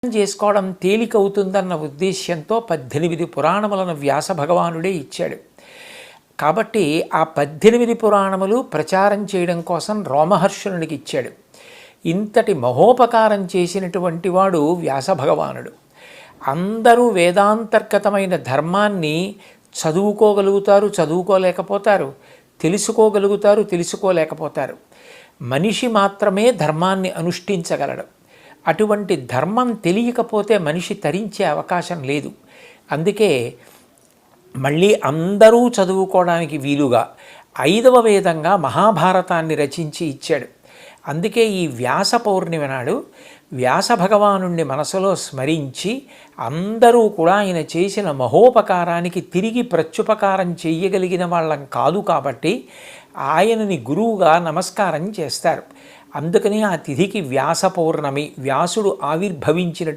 చేసుకోవడం తేలికవుతుందన్న ఉద్దేశ్యంతో 18 పురాణములను వ్యాస భగవానుడే ఇచ్చాడు. కాబట్టి ఆ 18 పురాణములు ప్రచారం చేయడం కోసం రోమహర్షణునికి ఇచ్చాడు. ఇంతటి మహోపకారం చేసినటువంటి వాడు వ్యాస భగవానుడు. అందరూ వేదాంతర్గతమైన ధర్మాన్ని చదువుకోగలుగుతారు, చదువుకోలేకపోతారు, తెలుసుకోగలుగుతారు, తెలుసుకోలేకపోతారు. మనిషి మాత్రమే ధర్మాన్ని అనుష్ఠించగలడు. అటువంటి ధర్మం తెలియకపోతే మనిషి తరించే అవకాశం లేదు. అందుకే మళ్ళీ అందరూ చదువుకోవడానికి వీలుగా 5వ వేదంగా మహాభారతాన్ని రచించి ఇచ్చాడు. అందుకే ఈ వ్యాస పౌర్ణిమ నాడు వ్యాస భగవానుణ్ణి మనసులో స్మరించి అందరూ కూడా ఆయన చేసిన మహోపకారానికి తిరిగి ప్రత్యుపకారం చెయ్యగలిగిన వాళ్ళం కాదు కాబట్టి ఆయనని గురువుగా నమస్కారం చేస్తారు. అందుకని ఆ తిథికి వ్యాస పౌర్ణమి, వ్యాసుడు ఆవిర్భవించిన